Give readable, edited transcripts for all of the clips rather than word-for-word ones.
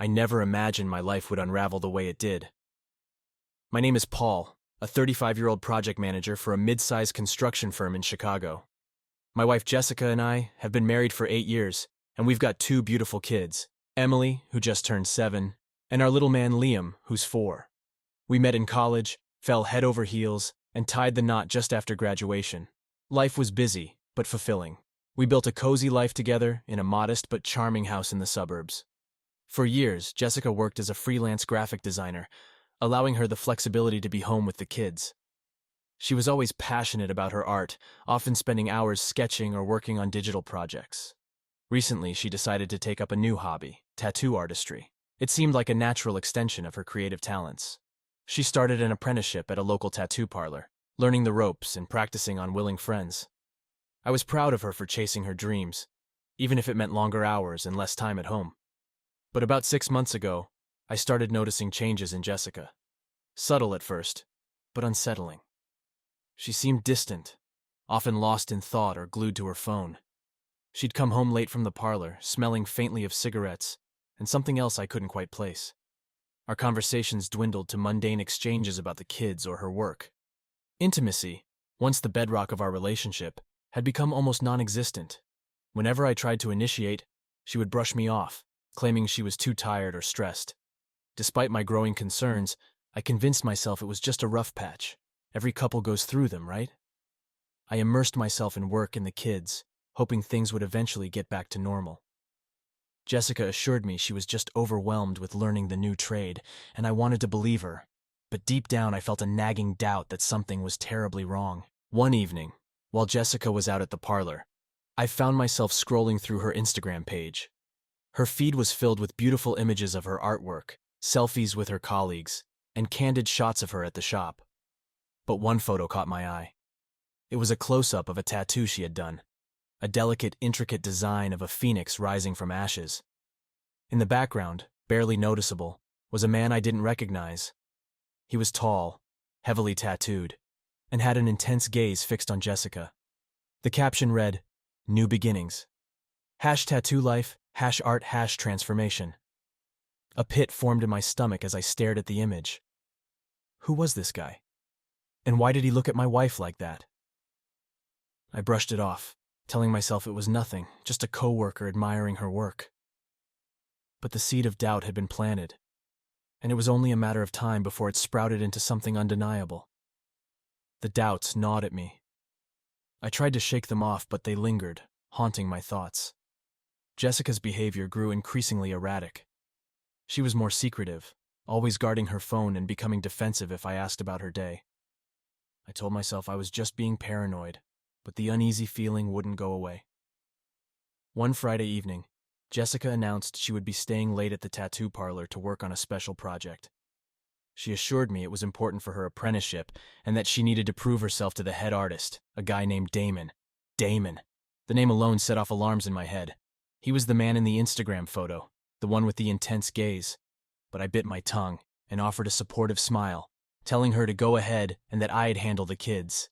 I never imagined my life would unravel the way it did. My name is Paul, a 35-year-old project manager for a mid-sized construction firm in Chicago. My wife Jessica and I have been married for 8 years, and we've got 2 beautiful kids, Emily, who just turned 7, and our little man Liam, who's 4. We met in college, fell head over heels, and tied the knot just after graduation. Life was busy, but fulfilling. We built a cozy life together in a modest but charming house in the suburbs. For years, Jessica worked as a freelance graphic designer, allowing her the flexibility to be home with the kids. She was always passionate about her art, often spending hours sketching or working on digital projects. Recently, she decided to take up a new hobby, tattoo artistry. It seemed like a natural extension of her creative talents. She started an apprenticeship at a local tattoo parlor, learning the ropes and practicing on willing friends. I was proud of her for chasing her dreams, even if it meant longer hours and less time at home. But about 6 months ago, I started noticing changes in Jessica. Subtle at first, but unsettling. She seemed distant, often lost in thought or glued to her phone. She'd come home late from the parlor, smelling faintly of cigarettes, and something else I couldn't quite place. Our conversations dwindled to mundane exchanges about the kids or her work. Intimacy, once the bedrock of our relationship, had become almost non-existent. Whenever I tried to initiate, she would brush me off, claiming she was too tired or stressed. Despite my growing concerns, I convinced myself it was just a rough patch. Every couple goes through them, right? I immersed myself in work and the kids, hoping things would eventually get back to normal. Jessica assured me she was just overwhelmed with learning the new trade, and I wanted to believe her. But deep down I felt a nagging doubt that something was terribly wrong. One evening, while Jessica was out at the parlor, I found myself scrolling through her Instagram page. Her feed was filled with beautiful images of her artwork, selfies with her colleagues, and candid shots of her at the shop. But one photo caught my eye. It was a close-up of a tattoo she had done, a delicate, intricate design of a phoenix rising from ashes. In the background, barely noticeable, was a man I didn't recognize. He was tall, heavily tattooed, and had an intense gaze fixed on Jessica. The caption read, "New beginnings. #tattoo life, #art, #transformation." A pit formed in my stomach as I stared at the image. Who was this guy? And why did he look at my wife like that? I brushed it off, telling myself it was nothing, just a coworker admiring her work. But the seed of doubt had been planted, and it was only a matter of time before it sprouted into something undeniable. The doubts gnawed at me. I tried to shake them off, but they lingered, haunting my thoughts. Jessica's behavior grew increasingly erratic. She was more secretive, always guarding her phone and becoming defensive if I asked about her day. I told myself I was just being paranoid, but the uneasy feeling wouldn't go away. One Friday evening, Jessica announced she would be staying late at the tattoo parlor to work on a special project. She assured me it was important for her apprenticeship and that she needed to prove herself to the head artist, a guy named Damon. Damon. The name alone set off alarms in my head. He was the man in the Instagram photo, the one with the intense gaze. But I bit my tongue and offered a supportive smile, telling her to go ahead and that I'd handle the kids.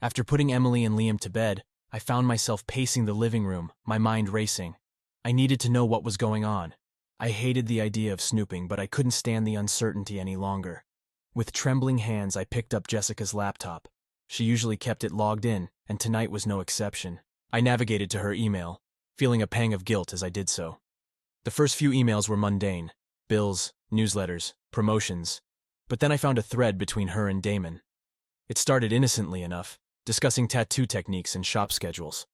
After putting Emily and Liam to bed, I found myself pacing the living room, my mind racing. I needed to know what was going on. I hated the idea of snooping, but I couldn't stand the uncertainty any longer. With trembling hands, I picked up Jessica's laptop. She usually kept it logged in, and tonight was no exception. I navigated to her email, feeling a pang of guilt as I did so. The first few emails were mundane: bills, newsletters, promotions. But then I found a thread between her and Damon. It started innocently enough, discussing tattoo techniques and shop schedules.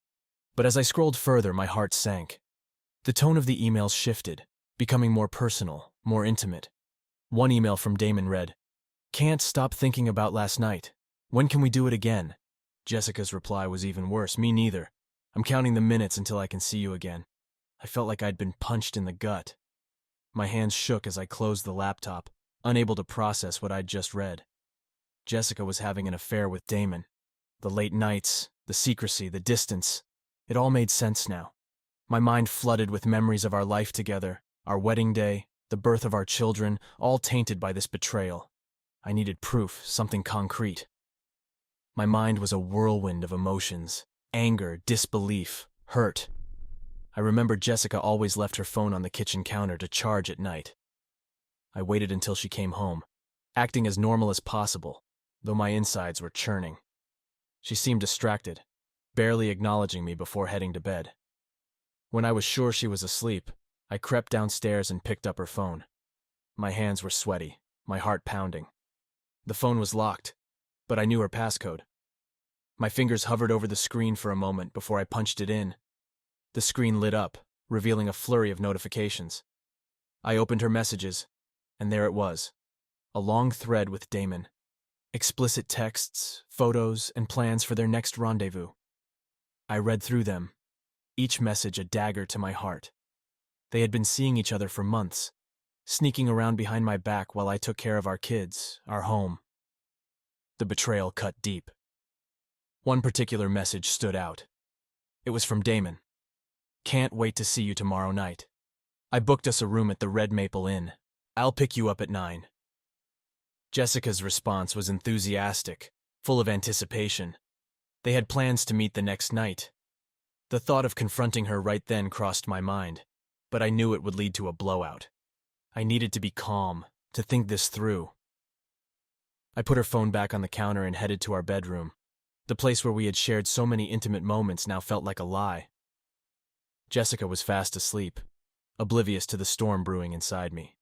But as I scrolled further, my heart sank. The tone of the emails shifted, becoming more personal, more intimate. One email from Damon read, "Can't stop thinking about last night. When can we do it again?" Jessica's reply was even worse. "Me neither. I'm counting the minutes until I can see you again." I felt like I'd been punched in the gut. My hands shook as I closed the laptop, unable to process what I'd just read. Jessica was having an affair with Damon. The late nights, the secrecy, the distance. It all made sense now. My mind flooded with memories of our life together, our wedding day, the birth of our children, all tainted by this betrayal. I needed proof, something concrete. My mind was a whirlwind of emotions: anger, disbelief, hurt. I remembered Jessica always left her phone on the kitchen counter to charge at night. I waited until she came home, acting as normal as possible, though my insides were churning. She seemed distracted, barely acknowledging me before heading to bed. When I was sure she was asleep, I crept downstairs and picked up her phone. My hands were sweaty, my heart pounding. The phone was locked, but I knew her passcode. My fingers hovered over the screen for a moment before I punched it in. The screen lit up, revealing a flurry of notifications. I opened her messages, and there it was, a long thread with Damon. Explicit texts, photos, and plans for their next rendezvous. I read through them, each message a dagger to my heart. They had been seeing each other for months, sneaking around behind my back while I took care of our kids, our home. The betrayal cut deep. One particular message stood out. It was from Damon. "Can't wait to see you tomorrow night. I booked us a room at the Red Maple Inn. I'll pick you up at 9. Jessica's response was enthusiastic, full of anticipation. They had plans to meet the next night. The thought of confronting her right then crossed my mind, but I knew it would lead to a blowout. I needed to be calm, to think this through. I put her phone back on the counter and headed to our bedroom. The place where we had shared so many intimate moments now felt like a lie. Jessica was fast asleep, oblivious to the storm brewing inside me.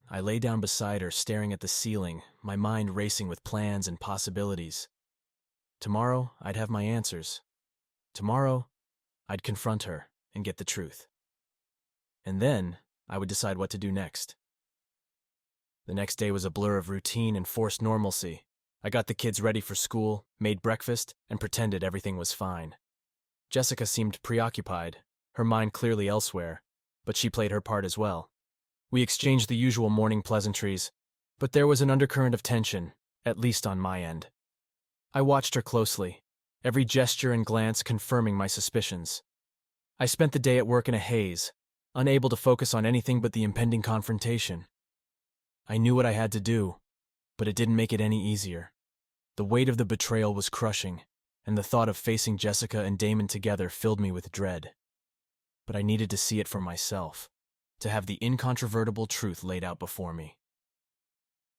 I lay down beside her, staring at the ceiling, my mind racing with plans and possibilities. Tomorrow, I'd have my answers. Tomorrow, I'd confront her and get the truth. And then, I would decide what to do next. The next day was a blur of routine and forced normalcy. I got the kids ready for school, made breakfast, and pretended everything was fine. Jessica seemed preoccupied, her mind clearly elsewhere, but she played her part as well. We exchanged the usual morning pleasantries, but there was an undercurrent of tension, at least on my end. I watched her closely, every gesture and glance confirming my suspicions. I spent the day at work in a haze, unable to focus on anything but the impending confrontation. I knew what I had to do, but it didn't make it any easier. The weight of the betrayal was crushing, and the thought of facing Jessica and Damon together filled me with dread. But I needed to see it for myself, to have the incontrovertible truth laid out before me.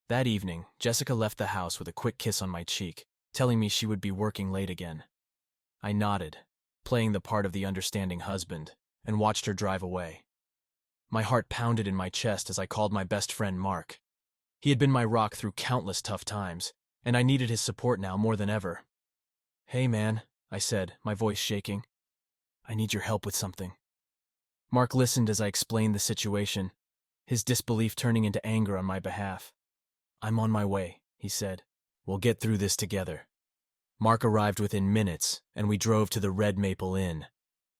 That evening, Jessica left the house with a quick kiss on my cheek, telling me she would be working late again. I nodded, playing the part of the understanding husband, and watched her drive away. My heart pounded in my chest as I called my best friend Mark. He had been my rock through countless tough times, and I needed his support now more than ever. "Hey man," I said, my voice shaking. "I need your help with something." Mark listened as I explained the situation, his disbelief turning into anger on my behalf. "I'm on my way," he said. "We'll get through this together." Mark arrived within minutes, and we drove to the Red Maple Inn.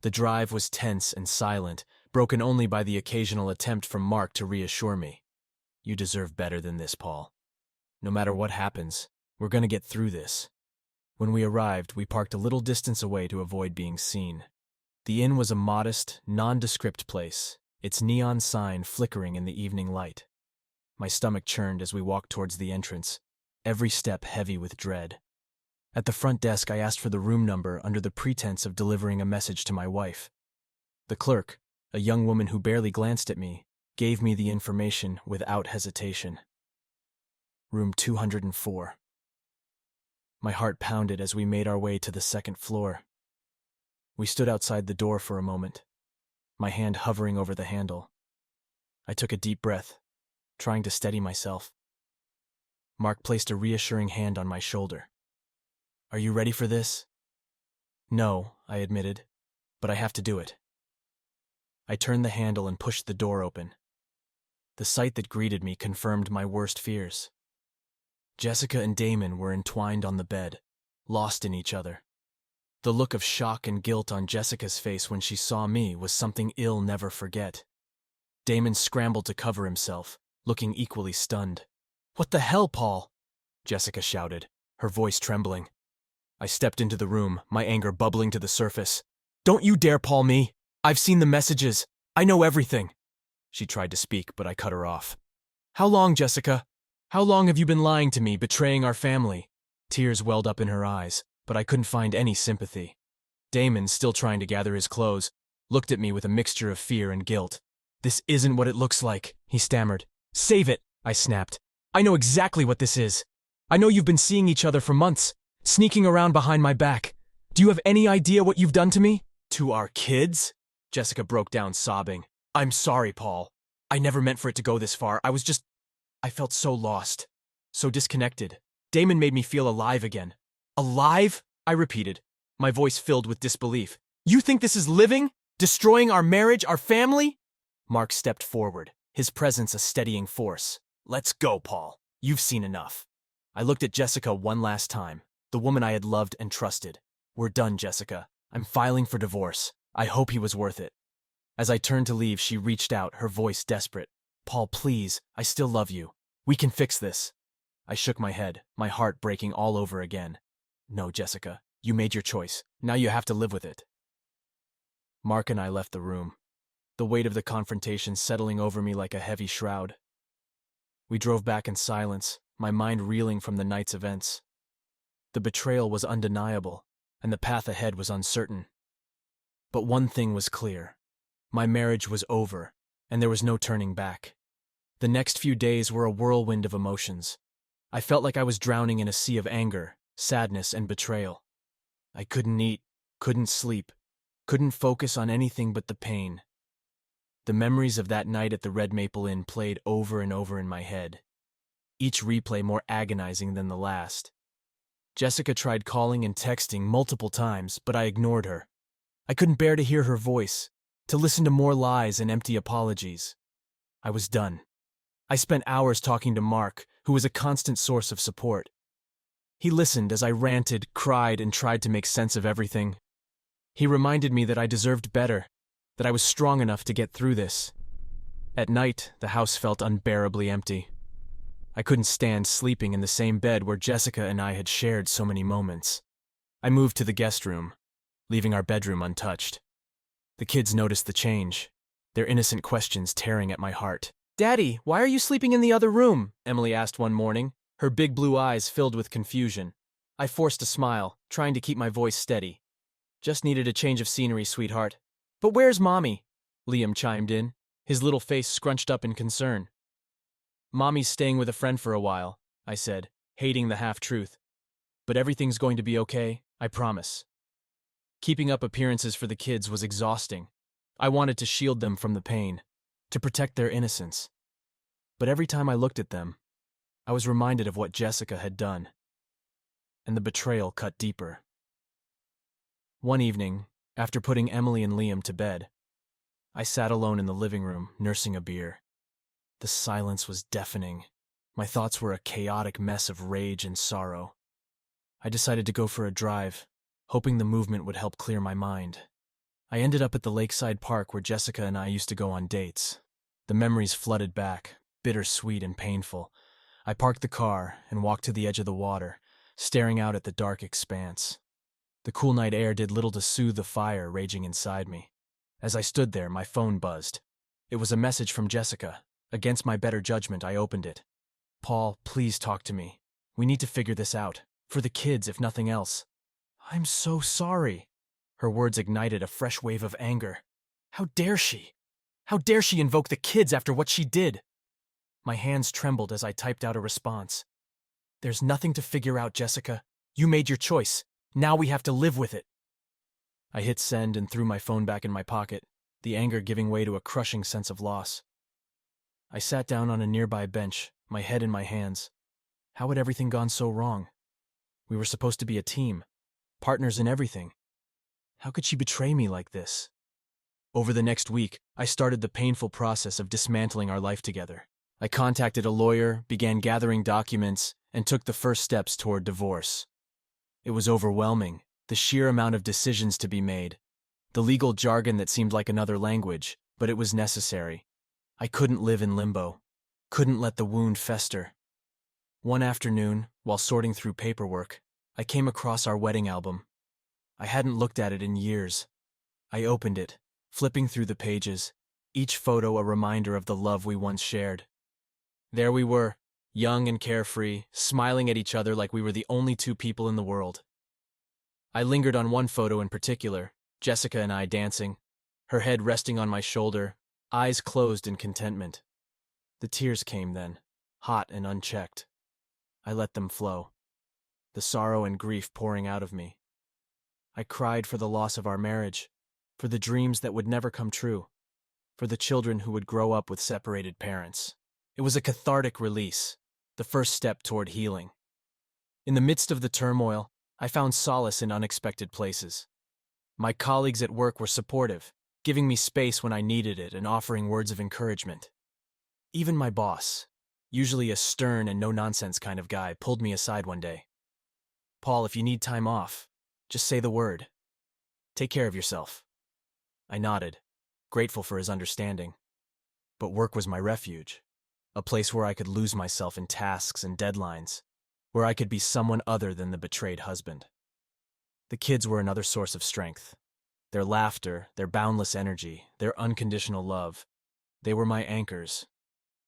The drive was tense and silent, broken only by the occasional attempt from Mark to reassure me. "You deserve better than this, Paul. No matter what happens, we're going to get through this." When we arrived, we parked a little distance away to avoid being seen. The inn was a modest, nondescript place, its neon sign flickering in the evening light. My stomach churned as we walked towards the entrance, every step heavy with dread. At the front desk, I asked for the room number under the pretense of delivering a message to my wife. The clerk, a young woman who barely glanced at me, gave me the information without hesitation. Room 204. My heart pounded as we made our way to the second floor. We stood outside the door for a moment, my hand hovering over the handle. I took a deep breath, trying to steady myself. Mark placed a reassuring hand on my shoulder. "Are you ready for this?" "No," I admitted, "but I have to do it." I turned the handle and pushed the door open. The sight that greeted me confirmed my worst fears. Jessica and Damon were entwined on the bed, lost in each other. The look of shock and guilt on Jessica's face when she saw me was something I'll never forget. Damon scrambled to cover himself, looking equally stunned. "What the hell, Paul?" Jessica shouted, her voice trembling. I stepped into the room, my anger bubbling to the surface. "Don't you dare Paul me! I've seen the messages! I know everything!" She tried to speak, but I cut her off. "How long, Jessica? How long have you been lying to me, betraying our family?" Tears welled up in her eyes, but I couldn't find any sympathy. Damon, still trying to gather his clothes, looked at me with a mixture of fear and guilt. "This isn't what it looks like," he stammered. "Save it," I snapped. "I know exactly what this is. I know you've been seeing each other for months, sneaking around behind my back. Do you have any idea what you've done to me?" "To our kids?" Jessica broke down sobbing. "I'm sorry, Paul. I never meant for it to go this far. I felt so lost, so disconnected. Damon made me feel alive again." "Alive?" I repeated, my voice filled with disbelief. "You think this is living? Destroying our marriage, our family?" Mark stepped forward, his presence a steadying force. "Let's go, Paul. You've seen enough." I looked at Jessica one last time, the woman I had loved and trusted. "We're done, Jessica. I'm filing for divorce. I hope he was worth it." As I turned to leave, she reached out, her voice desperate. "Paul, please, I still love you. We can fix this." I shook my head, my heart breaking all over again. "No, Jessica, you made your choice. Now you have to live with it." Mark and I left the room, the weight of the confrontation settling over me like a heavy shroud. We drove back in silence, my mind reeling from the night's events. The betrayal was undeniable, and the path ahead was uncertain. But one thing was clear. My marriage was over, and there was no turning back. The next few days were a whirlwind of emotions. I felt like I was drowning in a sea of anger, sadness, and betrayal. I couldn't eat, couldn't sleep, couldn't focus on anything but the pain. The memories of that night at the Red Maple Inn played over and over in my head, each replay more agonizing than the last. Jessica tried calling and texting multiple times, but I ignored her. I couldn't bear to hear her voice, to listen to more lies and empty apologies. I was done. I spent hours talking to Mark, who was a constant source of support. He listened as I ranted, cried, and tried to make sense of everything. He reminded me that I deserved better, that I was strong enough to get through this. At night, the house felt unbearably empty. I couldn't stand sleeping in the same bed where Jessica and I had shared so many moments. I moved to the guest room, leaving our bedroom untouched. The kids noticed the change, their innocent questions tearing at my heart. "Daddy, why are you sleeping in the other room?" Emily asked one morning, her big blue eyes filled with confusion. I forced a smile, trying to keep my voice steady. "Just needed a change of scenery, sweetheart." "But where's Mommy?" Liam chimed in, his little face scrunched up in concern. "Mommy's staying with a friend for a while," I said, hating the half-truth. "But everything's going to be okay, I promise." Keeping up appearances for the kids was exhausting. I wanted to shield them from the pain, to protect their innocence. But every time I looked at them, I was reminded of what Jessica had done, and the betrayal cut deeper. One evening, after putting Emily and Liam to bed, I sat alone in the living room, nursing a beer. The silence was deafening. My thoughts were a chaotic mess of rage and sorrow. I decided to go for a drive, hoping the movement would help clear my mind. I ended up at the lakeside park where Jessica and I used to go on dates. The memories flooded back, bittersweet and painful. I parked the car and walked to the edge of the water, staring out at the dark expanse. The cool night air did little to soothe the fire raging inside me. As I stood there, my phone buzzed. It was a message from Jessica. Against my better judgment, I opened it. "Paul, please talk to me. We need to figure this out. For the kids, if nothing else." "I'm so sorry." Her words ignited a fresh wave of anger. How dare she? How dare she invoke the kids after what she did? My hands trembled as I typed out a response. "There's nothing to figure out, Jessica. You made your choice. Now we have to live with it." I hit send and threw my phone back in my pocket, the anger giving way to a crushing sense of loss. I sat down on a nearby bench, my head in my hands. How had everything gone so wrong? We were supposed to be a team, partners in everything. How could she betray me like this? Over the next week, I started the painful process of dismantling our life together. I contacted a lawyer, began gathering documents, and took the first steps toward divorce. It was overwhelming, the sheer amount of decisions to be made, the legal jargon that seemed like another language, but it was necessary. I couldn't live in limbo, couldn't let the wound fester. One afternoon, while sorting through paperwork, I came across our wedding album. I hadn't looked at it in years. I opened it, flipping through the pages, each photo a reminder of the love we once shared. There we were, young and carefree, smiling at each other like we were the only two people in the world. I lingered on one photo in particular, Jessica and I dancing. her head resting on my shoulder, eyes closed in contentment. The tears came then, hot and unchecked. I let them flow, the sorrow and grief pouring out of me. I cried for the loss of our marriage, for the dreams that would never come true, for the children who would grow up with separated parents. It was a cathartic release, the first step toward healing. In the midst of the turmoil, I found solace in unexpected places. My colleagues at work were supportive, giving me space when I needed it and offering words of encouragement. Even my boss, usually a stern and no-nonsense kind of guy, pulled me aside one day. "Paul, if you need time off, just say the word. Take care of yourself." I nodded, grateful for his understanding. But work was my refuge, a place where I could lose myself in tasks and deadlines, where I could be someone other than the betrayed husband. The kids were another source of strength. Their laughter, their boundless energy, their unconditional love, they were my anchors.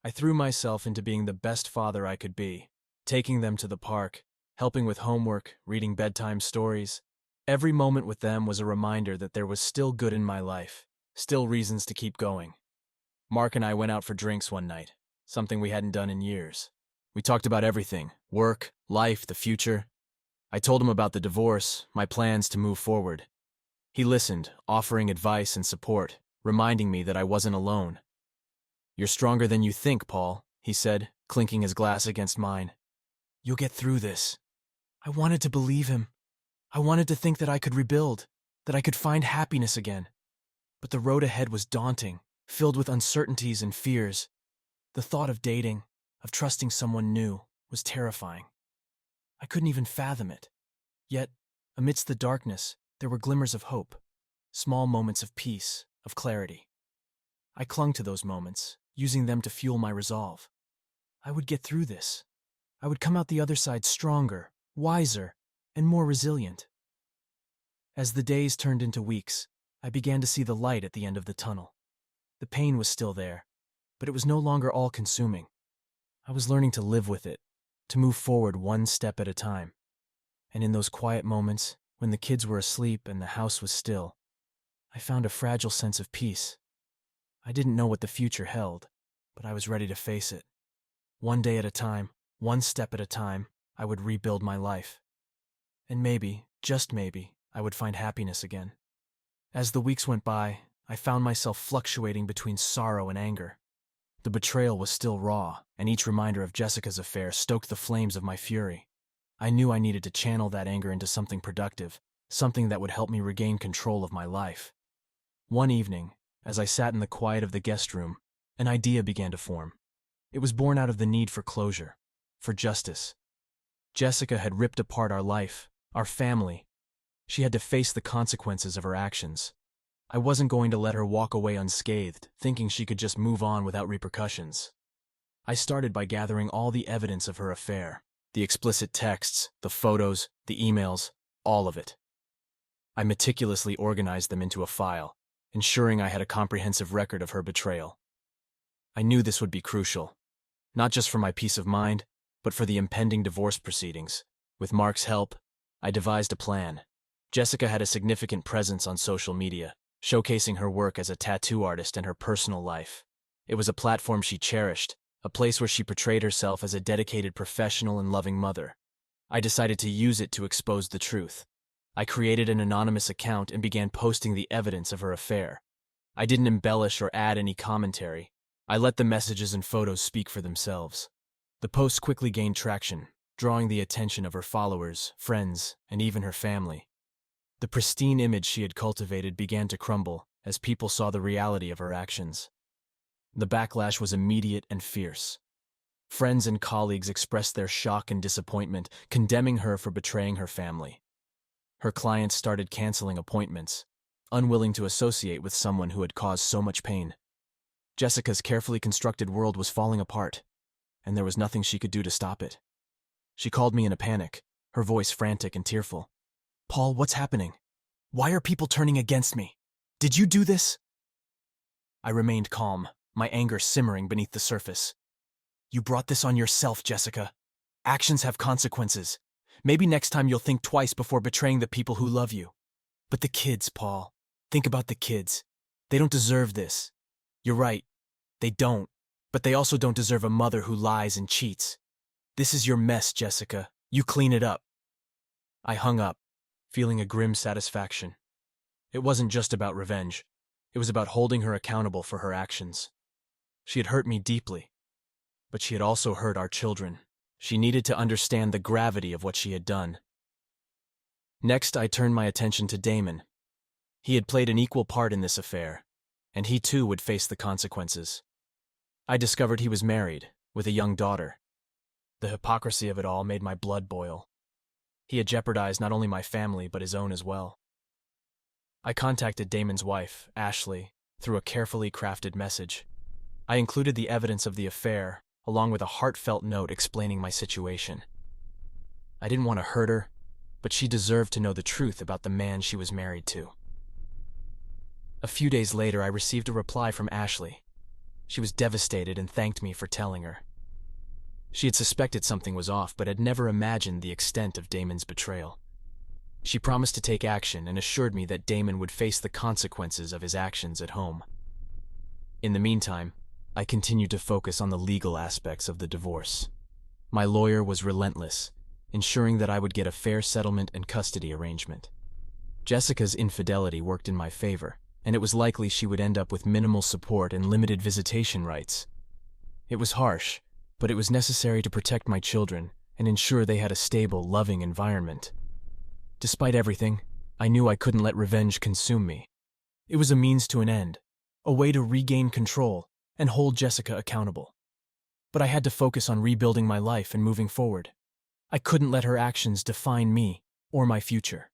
I threw myself into being the best father I could be, taking them to the park, helping with homework, reading bedtime stories. Every moment with them was a reminder that there was still good in my life, still reasons to keep going. Mark and I went out for drinks one night, something we hadn't done in years. We talked about everything: work, life, the future. I told him about the divorce, my plans to move forward. He listened, offering advice and support, reminding me that I wasn't alone. "You're stronger than you think, Paul," he said, clinking his glass against mine. "You'll get through this." I wanted to believe him. I wanted to think that I could rebuild, that I could find happiness again. But the road ahead was daunting, filled with uncertainties and fears. The thought of dating, of trusting someone new, was terrifying. I couldn't even fathom it. Yet, amidst the darkness, there were glimmers of hope, small moments of peace, of clarity. I clung to those moments, using them to fuel my resolve. I would get through this. I would come out the other side stronger, wiser, and more resilient. As the days turned into weeks, I began to see the light at the end of the tunnel. The pain was still there, but it was no longer all-consuming. I was learning to live with it, to move forward one step at a time. And in those quiet moments, when the kids were asleep and the house was still, I found a fragile sense of peace. I didn't know what the future held, but I was ready to face it. One day at a time, one step at a time, I would rebuild my life. And maybe, just maybe, I would find happiness again. As the weeks went by, I found myself fluctuating between sorrow and anger. The betrayal was still raw, and each reminder of Jessica's affair stoked the flames of my fury. I knew I needed to channel that anger into something productive, something that would help me regain control of my life. One evening, as I sat in the quiet of the guest room, an idea began to form. It was born out of the need for closure, for justice. Jessica had ripped apart our life, our family. She had to face the consequences of her actions. I wasn't going to let her walk away unscathed, thinking she could just move on without repercussions. I started by gathering all the evidence of her affair, the explicit texts, the photos, the emails, all of it. I meticulously organized them into a file, ensuring I had a comprehensive record of her betrayal. I knew this would be crucial, not just for my peace of mind, but for the impending divorce proceedings. With Mark's help, I devised a plan. Jessica had a significant presence on social media, showcasing her work as a tattoo artist and her personal life. It was a platform she cherished, a place where she portrayed herself as a dedicated professional and loving mother. I decided to use it to expose the truth. I created an anonymous account and began posting the evidence of her affair. I didn't embellish or add any commentary. I let the messages and photos speak for themselves. The posts quickly gained traction, drawing the attention of her followers, friends, and even her family. The pristine image she had cultivated began to crumble as people saw the reality of her actions. The backlash was immediate and fierce. Friends and colleagues expressed their shock and disappointment, condemning her for betraying her family. Her clients started canceling appointments, unwilling to associate with someone who had caused so much pain. Jessica's carefully constructed world was falling apart, and there was nothing she could do to stop it. She called me in a panic, her voice frantic and tearful. "Paul, what's happening? Why are people turning against me? Did you do this?" I remained calm, my anger simmering beneath the surface. "You brought this on yourself, Jessica. Actions have consequences. Maybe next time you'll think twice before betraying the people who love you. But the kids, Paul. Think about the kids. They don't deserve this. You're right, they don't. But they also don't deserve a mother who lies and cheats. This is your mess, Jessica. You clean it up. I hung up, feeling a grim satisfaction. It wasn't just about revenge. It was about holding her accountable for her actions. She had hurt me deeply, but she had also hurt our children. She needed to understand the gravity of what she had done. Next, I turned my attention to Damon. He had played an equal part in this affair, and he too would face the consequences. I discovered he was married, with a young daughter. The hypocrisy of it all made my blood boil. He had jeopardized not only my family, but his own as well. I contacted Damon's wife, Ashley, through a carefully crafted message. I included the evidence of the affair, along with a heartfelt note explaining my situation. I didn't want to hurt her, but she deserved to know the truth about the man she was married to. A few days later, I received a reply from Ashley. She was devastated and thanked me for telling her. She had suspected something was off, but had never imagined the extent of Damon's betrayal. She promised to take action and assured me that Damon would face the consequences of his actions at home. In the meantime, I continued to focus on the legal aspects of the divorce. My lawyer was relentless, ensuring that I would get a fair settlement and custody arrangement. Jessica's infidelity worked in my favor, and it was likely she would end up with minimal support and limited visitation rights. It was harsh, but it was necessary to protect my children and ensure they had a stable, loving environment. Despite everything, I knew I couldn't let revenge consume me. It was a means to an end, a way to regain control and hold Jessica accountable. But I had to focus on rebuilding my life and moving forward. I couldn't let her actions define me or my future.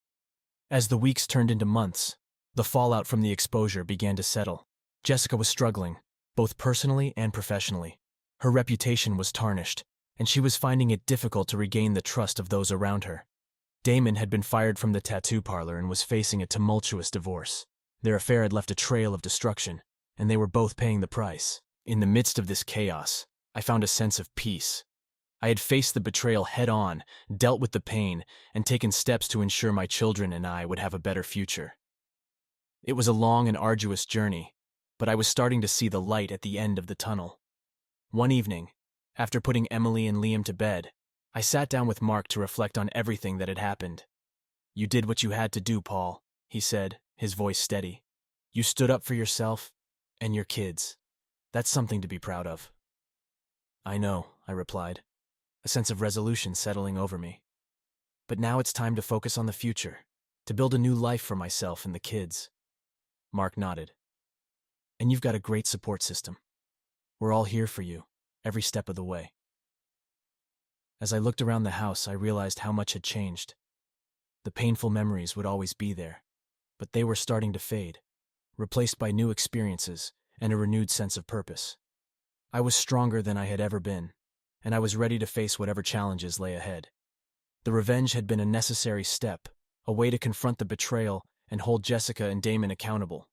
As the weeks turned into months, the fallout from the exposure began to settle. Jessica was struggling, both personally and professionally. Her reputation was tarnished, and she was finding it difficult to regain the trust of those around her. Damon had been fired from the tattoo parlor and was facing a tumultuous divorce. Their affair had left a trail of destruction, and they were both paying the price. In the midst of this chaos, I found a sense of peace. I had faced the betrayal head-on, dealt with the pain, and taken steps to ensure my children and I would have a better future. It was a long and arduous journey, but I was starting to see the light at the end of the tunnel. One evening, after putting Emily and Liam to bed, I sat down with Mark to reflect on everything that had happened. "You did what you had to do, Paul," he said, his voice steady. "You stood up for yourself and your kids. That's something to be proud of." "I know," I replied, a sense of resolution settling over me. "But now it's time to focus on the future, to build a new life for myself and the kids." Mark nodded. "And you've got a great support system. We're all here for you, every step of the way." As I looked around the house, I realized how much had changed. The painful memories would always be there, but they were starting to fade, replaced by new experiences and a renewed sense of purpose. I was stronger than I had ever been, and I was ready to face whatever challenges lay ahead. The revenge had been a necessary step, a way to confront the betrayal and hold Jessica and Damon accountable.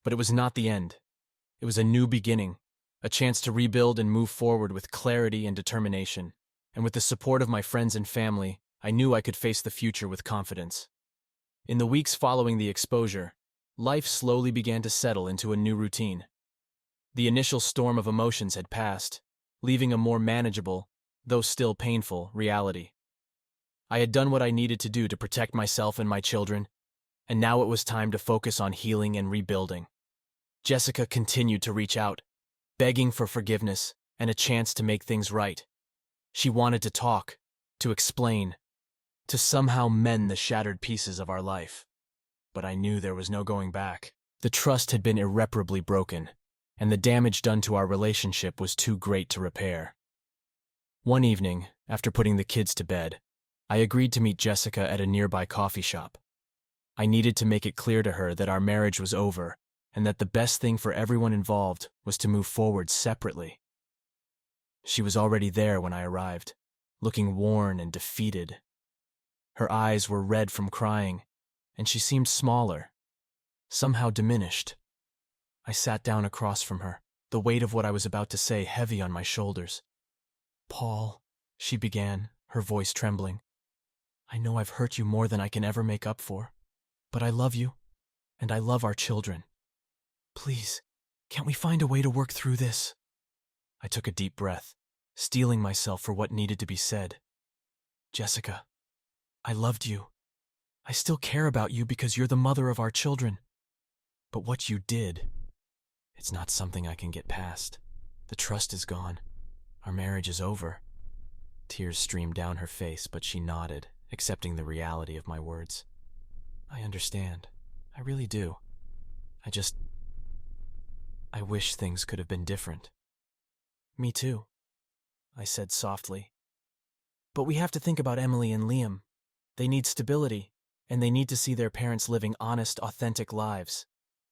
But it was not the end. It was a new beginning, a chance to rebuild and move forward with clarity and determination. And with the support of my friends and family, I knew I could face the future with confidence. In the weeks following the exposure, life slowly began to settle into a new routine. The initial storm of emotions had passed, leaving a more manageable, though still painful, reality. I had done what I needed to do to protect myself and my children, and now it was time to focus on healing and rebuilding. Jessica continued to reach out, begging for forgiveness and a chance to make things right. She wanted to talk, to explain, to somehow mend the shattered pieces of our life. But I knew there was no going back. The trust had been irreparably broken, and the damage done to our relationship was too great to repair. One evening, after putting the kids to bed, I agreed to meet Jessica at a nearby coffee shop. I needed to make it clear to her that our marriage was over and that the best thing for everyone involved was to move forward separately. She was already there when I arrived, looking worn and defeated. Her eyes were red from crying, and she seemed smaller, somehow diminished. I sat down across from her, the weight of what I was about to say heavy on my shoulders. "Paul," she began, her voice trembling, "I know I've hurt you more than I can ever make up for, but I love you, and I love our children. Please, can't we find a way to work through this? I took a deep breath, steeling myself for what needed to be said. Jessica, I loved you. I still care about you because you're the mother of our children. But what you did, it's not something I can get past. The trust is gone. Our marriage is over. Tears streamed down her face, but she nodded, accepting the reality of my words. I understand. I really do. I wish things could have been different. Me too, I said softly. But we have to think about Emily and Liam. They need stability, and they need to see their parents living honest, authentic lives.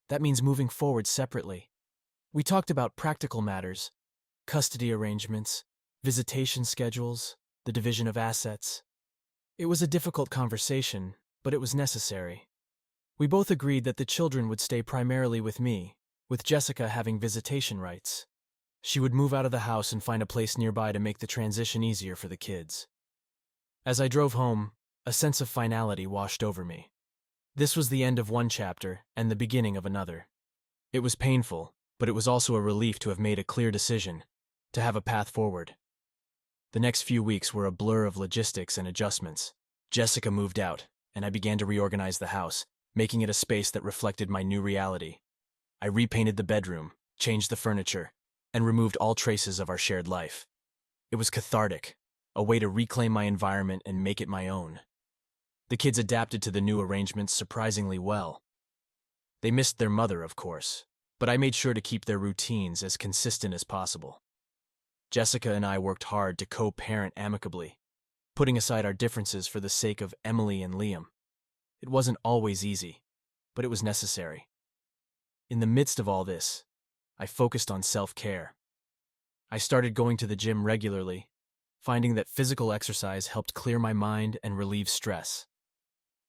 That means moving forward separately. We talked about practical matters, custody arrangements, visitation schedules, the division of assets. It was a difficult conversation, but it was necessary. We both agreed that the children would stay primarily with me, with Jessica having visitation rights. She would move out of the house and find a place nearby to make the transition easier for the kids. As I drove home, a sense of finality washed over me. This was the end of one chapter and the beginning of another. It was painful, but it was also a relief to have made a clear decision, to have a path forward. The next few weeks were a blur of logistics and adjustments. Jessica moved out, and I began to reorganize the house, making it a space that reflected my new reality. I repainted the bedroom, changed the furniture, and removed all traces of our shared life. It was cathartic, a way to reclaim my environment and make it my own. The kids adapted to the new arrangements surprisingly well. They missed their mother, of course, but I made sure to keep their routines as consistent as possible. Jessica and I worked hard to co-parent amicably, putting aside our differences for the sake of Emily and Liam. It wasn't always easy, but it was necessary. In the midst of all this, I focused on self-care. I started going to the gym regularly, finding that physical exercise helped clear my mind and relieve stress.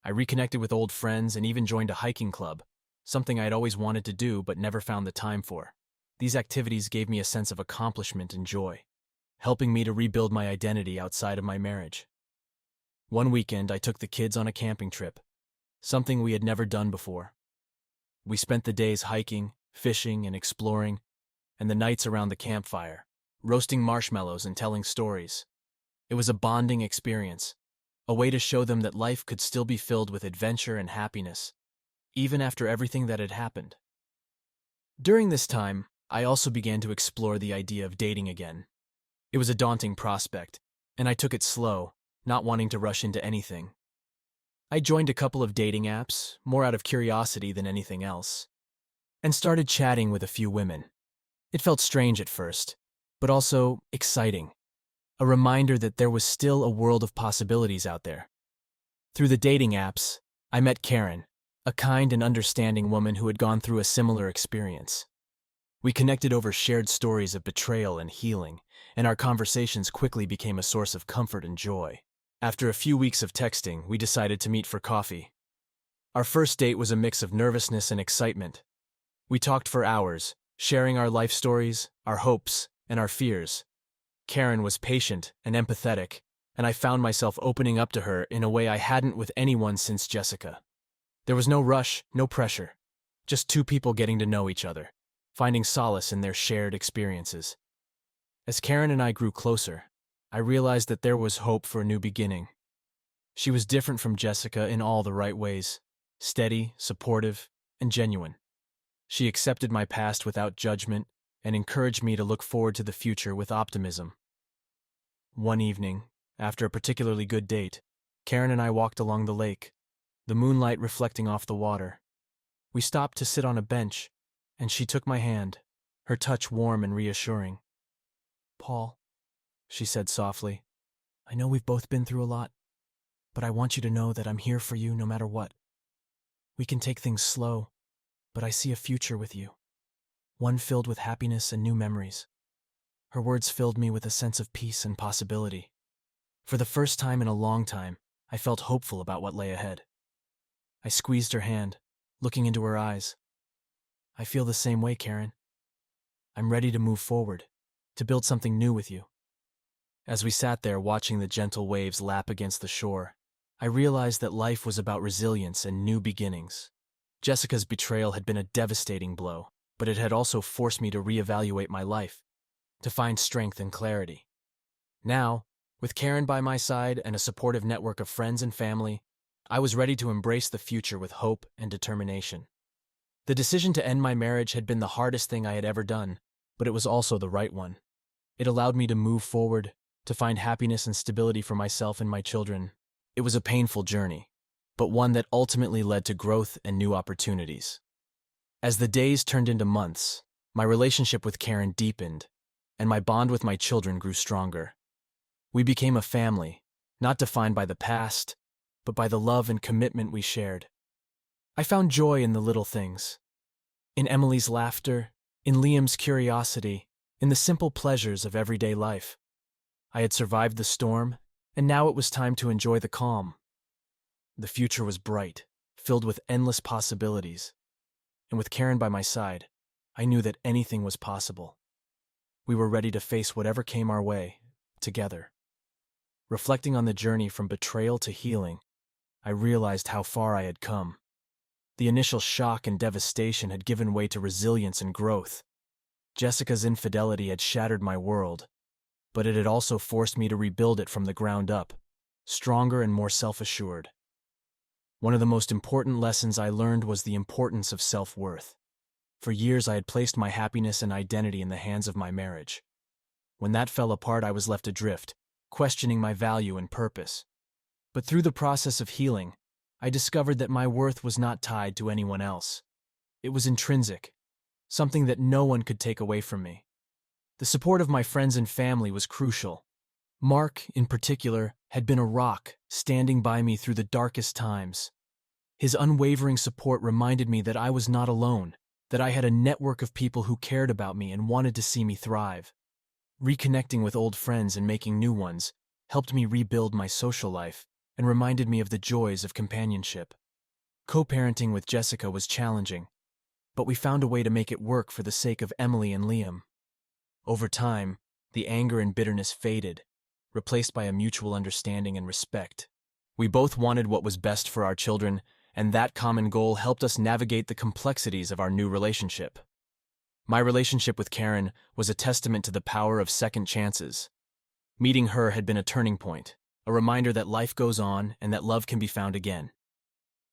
I reconnected with old friends and even joined a hiking club, something I had always wanted to do but never found the time for. These activities gave me a sense of accomplishment and joy, helping me to rebuild my identity outside of my marriage. One weekend, I took the kids on a camping trip, something we had never done before. We spent the days hiking, fishing, and exploring, and the nights around the campfire, roasting marshmallows and telling stories. It was a bonding experience, a way to show them that life could still be filled with adventure and happiness, even after everything that had happened. During this time, I also began to explore the idea of dating again. It was a daunting prospect, and I took it slow, not wanting to rush into anything. I joined a couple of dating apps, more out of curiosity than anything else, and started chatting with a few women. It felt strange at first, but also exciting, a reminder that there was still a world of possibilities out there. Through the dating apps, I met Karen, a kind and understanding woman who had gone through a similar experience. We connected over shared stories of betrayal and healing, and our conversations quickly became a source of comfort and joy. After a few weeks of texting, we decided to meet for coffee. Our first date was a mix of nervousness and excitement. We talked for hours, sharing our life stories, our hopes, and our fears. Karen was patient and empathetic, and I found myself opening up to her in a way I hadn't with anyone since Jessica. There was no rush, no pressure, just two people getting to know each other, finding solace in their shared experiences. As Karen and I grew closer, I realized that there was hope for a new beginning. She was different from Jessica in all the right ways, steady, supportive, and genuine. She accepted my past without judgment and encouraged me to look forward to the future with optimism. One evening, after a particularly good date, Karen and I walked along the lake, the moonlight reflecting off the water. We stopped to sit on a bench, and she took my hand, her touch warm and reassuring. "Paul," she said softly, "I know we've both been through a lot, but I want you to know that I'm here for you no matter what. We can take things slow, but I see a future with you, one filled with happiness and new memories." Her words filled me with a sense of peace and possibility. For the first time in a long time, I felt hopeful about what lay ahead. I squeezed her hand, looking into her eyes. "I feel the same way, Karen. I'm ready to move forward, to build something new with you." As we sat there watching the gentle waves lap against the shore, I realized that life was about resilience and new beginnings. Jessica's betrayal had been a devastating blow, but it had also forced me to reevaluate my life, to find strength and clarity. Now, with Karen by my side and a supportive network of friends and family, I was ready to embrace the future with hope and determination. The decision to end my marriage had been the hardest thing I had ever done, but it was also the right one. It allowed me to move forward, to find happiness and stability for myself and my children. It was a painful journey, but one that ultimately led to growth and new opportunities. As the days turned into months, my relationship with Karen deepened, and my bond with my children grew stronger. We became a family, not defined by the past, but by the love and commitment we shared. I found joy in the little things. In Emily's laughter, in Liam's curiosity, in the simple pleasures of everyday life. I had survived the storm, and now it was time to enjoy the calm. The future was bright, filled with endless possibilities, and with Karen by my side, I knew that anything was possible. We were ready to face whatever came our way, together. Reflecting on the journey from betrayal to healing, I realized how far I had come. The initial shock and devastation had given way to resilience and growth. Jessica's infidelity had shattered my world, but it had also forced me to rebuild it from the ground up, stronger and more self-assured. One of the most important lessons I learned was the importance of self-worth. For years I had placed my happiness and identity in the hands of my marriage. When that fell apart, I was left adrift, questioning my value and purpose. But through the process of healing, I discovered that my worth was not tied to anyone else. It was intrinsic, something that no one could take away from me. The support of my friends and family was crucial. Mark, in particular, had been a rock, standing by me through the darkest times. His unwavering support reminded me that I was not alone, that I had a network of people who cared about me and wanted to see me thrive. Reconnecting with old friends and making new ones helped me rebuild my social life and reminded me of the joys of companionship. Co-parenting with Jessica was challenging, but we found a way to make it work for the sake of Emily and Liam. Over time, the anger and bitterness faded, replaced by a mutual understanding and respect. We both wanted what was best for our children, and that common goal helped us navigate the complexities of our new relationship. My relationship with Karen was a testament to the power of second chances. Meeting her had been a turning point, a reminder that life goes on and that love can be found again.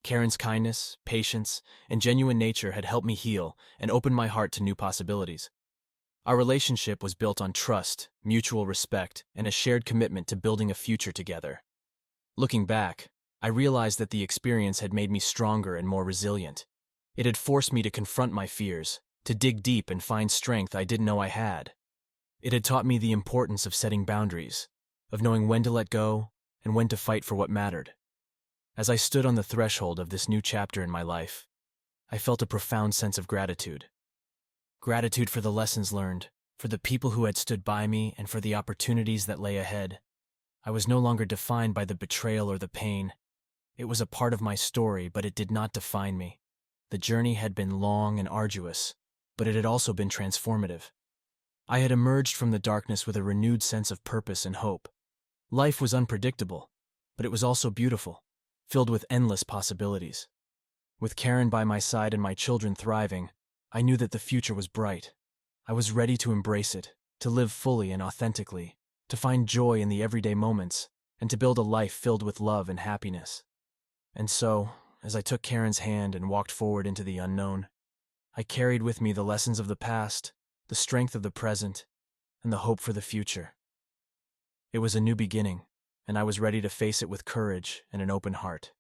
Karen's kindness, patience, and genuine nature had helped me heal and open my heart to new possibilities. Our relationship was built on trust, mutual respect, and a shared commitment to building a future together. Looking back, I realized that the experience had made me stronger and more resilient. It had forced me to confront my fears, to dig deep and find strength I didn't know I had. It had taught me the importance of setting boundaries, of knowing when to let go and when to fight for what mattered. As I stood on the threshold of this new chapter in my life, I felt a profound sense of gratitude. Gratitude for the lessons learned, for the people who had stood by me, and for the opportunities that lay ahead. I was no longer defined by the betrayal or the pain. It was a part of my story, but it did not define me. The journey had been long and arduous, but it had also been transformative. I had emerged from the darkness with a renewed sense of purpose and hope. Life was unpredictable, but it was also beautiful, filled with endless possibilities. With Karen by my side and my children thriving, I knew that the future was bright. I was ready to embrace it, to live fully and authentically, to find joy in the everyday moments, and to build a life filled with love and happiness. And so, as I took Karen's hand and walked forward into the unknown, I carried with me the lessons of the past, the strength of the present, and the hope for the future. It was a new beginning, and I was ready to face it with courage and an open heart.